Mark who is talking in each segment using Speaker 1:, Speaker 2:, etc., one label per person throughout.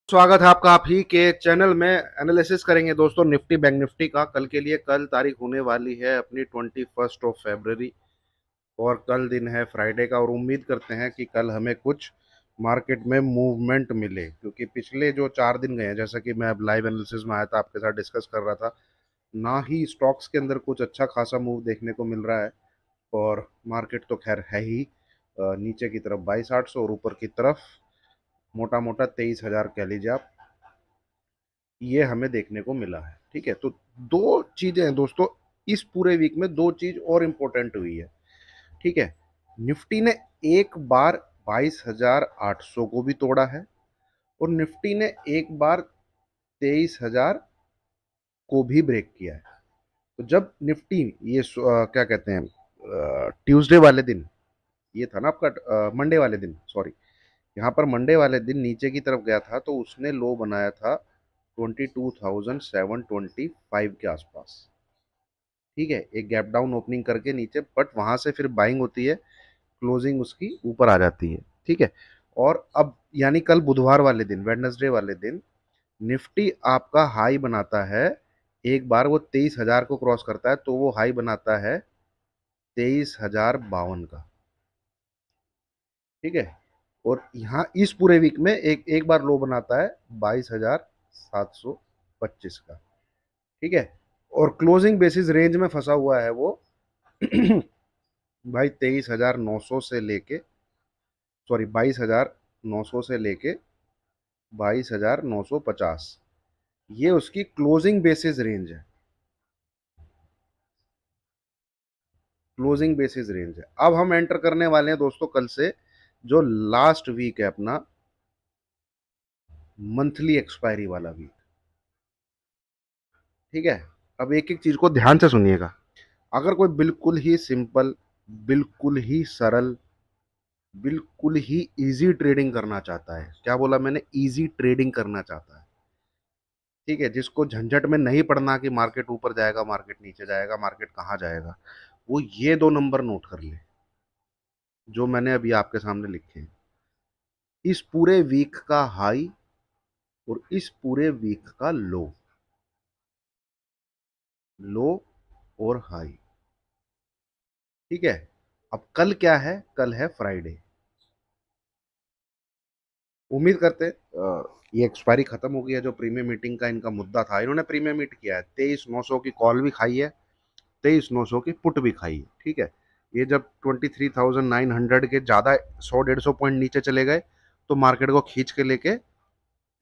Speaker 1: स्वागत है आपका आप ही के चैनल में। एनालिसिस करेंगे दोस्तों निफ्टी बैंक निफ्टी का कल के लिए। कल तारीख होने वाली है अपनी 21 और कल दिन है फ्राइडे का और उम्मीद करते हैं कि कल हमें कुछ मार्केट में मूवमेंट मिले, क्योंकि पिछले जो 4 दिन गए हैं, जैसा कि मैं अब लाइव एनालिसिस में आया था आपके साथ डिस्कस कर रहा था, ना ही स्टॉक्स के अंदर कुछ अच्छा खासा मूव देखने को मिल रहा है। और मार्केट तो खैर है ही नीचे की तरफ 22,800 और ऊपर की तरफ मोटा मोटा 23,000 कह लीजिए आप, ये हमें देखने को मिला है। ठीक है, तो दो चीजें हैं दोस्तों, इस पूरे वीक में दो चीज और इंपॉर्टेंट हुई है। ठीक है, निफ्टी ने एक बार 22,800 को भी तोड़ा है और निफ्टी ने एक बार 23,000 को भी ब्रेक किया है। तो जब निफ्टी ये क्या कहते हैं, ट्यूसडे वाले दिन, ये था ना आपका मंडे वाले दिन, सॉरी, यहाँ पर मंडे वाले दिन नीचे की तरफ गया था तो उसने लो बनाया था 22,725 के आसपास। ठीक है, एक गैप डाउन ओपनिंग करके नीचे, बट वहां से फिर बाइंग होती है, क्लोजिंग उसकी ऊपर आ जाती है। ठीक है, और अब यानी कल बुधवार वाले दिन, वेडनेसडे वाले दिन, निफ्टी आपका हाई बनाता है। एक बार वो 23,000 को क्रॉस करता है तो वो हाई बनाता है 23,052 का। ठीक है, और यहाँ इस पूरे वीक में एक एक बार लो बनाता है 22,725 का। ठीक है, और क्लोजिंग बेसिस रेंज में फंसा हुआ है वो भाई 23,900 से लेके, सॉरी 22,900 से लेके 22,950, ये उसकी क्लोजिंग बेसिस रेंज है। क्लोजिंग बेसिस रेंज है। अब हम एंटर करने वाले हैं दोस्तों कल से जो लास्ट वीक है अपना, मंथली एक्सपायरी वाला वीक। ठीक है, अब एक एक चीज को ध्यान से सुनिएगा। अगर कोई बिल्कुल ही सिंपल, बिल्कुल ही सरल, बिल्कुल ही इजी ट्रेडिंग करना चाहता है, क्या बोला मैंने, इजी ट्रेडिंग करना चाहता है। ठीक है, जिसको झंझट में नहीं पड़ना कि मार्केट ऊपर जाएगा, मार्केट नीचे जाएगा, मार्केट कहाँ जाएगा, वो ये दो नंबर नोट कर ले जो मैंने अभी आपके सामने लिखे हैं। इस पूरे वीक का हाई और इस पूरे वीक का लो, लो और हाई। ठीक है, अब कल क्या है, कल है फ्राइडे। उम्मीद करते ये एक्सपायरी खत्म हो गई है। जो प्रीमियम मीटिंग का इनका मुद्दा था, इन्होंने प्रीमियम मीट किया है, 23,900 की कॉल भी खाई है, 23,900 की पुट भी खाई है। ठीक है, ये जब 23,900 के ज़्यादा 100-150 पॉइंट नीचे चले गए तो मार्केट को खींच के लेके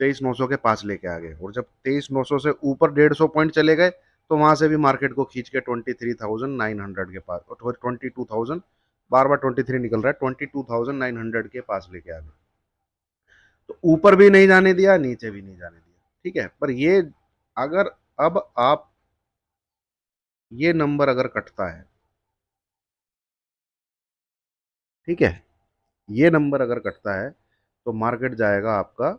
Speaker 1: 23,900 के पास लेके आ गए, और जब 23,900 से ऊपर 150 पॉइंट चले गए तो वहां से भी मार्केट को खींच के 23,900 के पास, और 22,000, बार बार 23 निकल रहा है, 22,900 के पास लेके आ गए। तो ऊपर भी नहीं जाने दिया, नीचे भी नहीं जाने दिया। ठीक है, पर ये अगर अब आप ये नंबर अगर कटता है, ठीक है, ये नंबर अगर कटता है तो मार्केट जाएगा आपका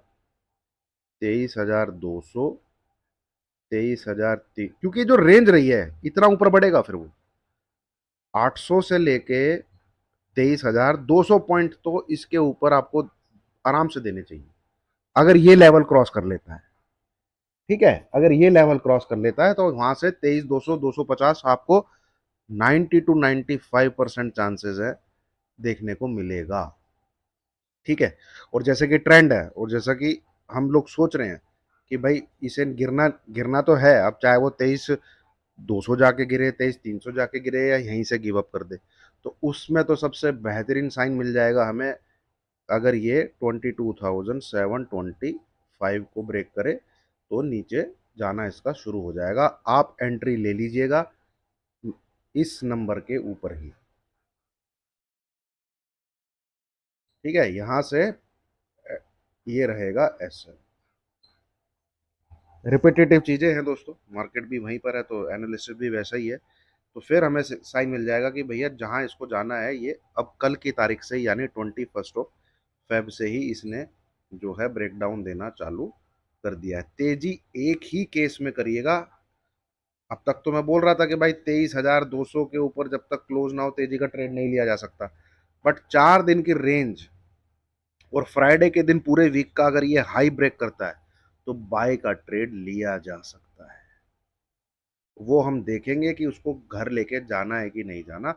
Speaker 1: 23,200, 23,000, क्योंकि जो रेंज रही है इतना ऊपर बढ़ेगा फिर वो 800 से लेके 23,200 पॉइंट, तो इसके ऊपर आपको आराम से देने चाहिए अगर ये लेवल क्रॉस कर लेता है। ठीक है, अगर ये लेवल क्रॉस कर लेता है तो वहां से 23,200, 250 आपको 90 to 95% चांसेस है देखने को मिलेगा। ठीक है, और जैसे कि ट्रेंड है और जैसा कि हम लोग सोच रहे हैं कि भाई इसे गिरना गिरना तो है, अब चाहे वो 23,200 जाके गिरे, 23,300 जाके गिरे, या यहीं से गिव अप कर दे, तो उसमें तो सबसे बेहतरीन साइन मिल जाएगा हमें अगर ये 22,725 को ब्रेक करे तो नीचे जाना इसका शुरू हो जाएगा। आप एंट्री ले लीजिएगा इस नंबर के ऊपर ही। ठीक है, यहां से ये रहेगा ऐसे। रिपीटेटिव चीजें हैं दोस्तों, मार्केट भी वहीं पर है तो एनालिसिस भी वैसा ही है। तो फिर हमें साइन मिल जाएगा कि भैया जहां इसको जाना है, ये अब कल की तारीख से यानी 21 फेब से ही इसने जो है ब्रेकडाउन देना चालू कर दिया है। तेजी एक ही केस में करिएगा। अब तक तो मैं बोल रहा था कि भाई 23,200 के ऊपर जब तक क्लोज ना हो तेजी का ट्रेड नहीं लिया जा सकता, बट 4 दिन की रेंज और फ्राइडे के दिन पूरे वीक का अगर ये हाई ब्रेक करता है तो बाय का ट्रेड लिया जा सकता है। वो हम देखेंगे कि उसको घर लेके जाना है कि नहीं जाना।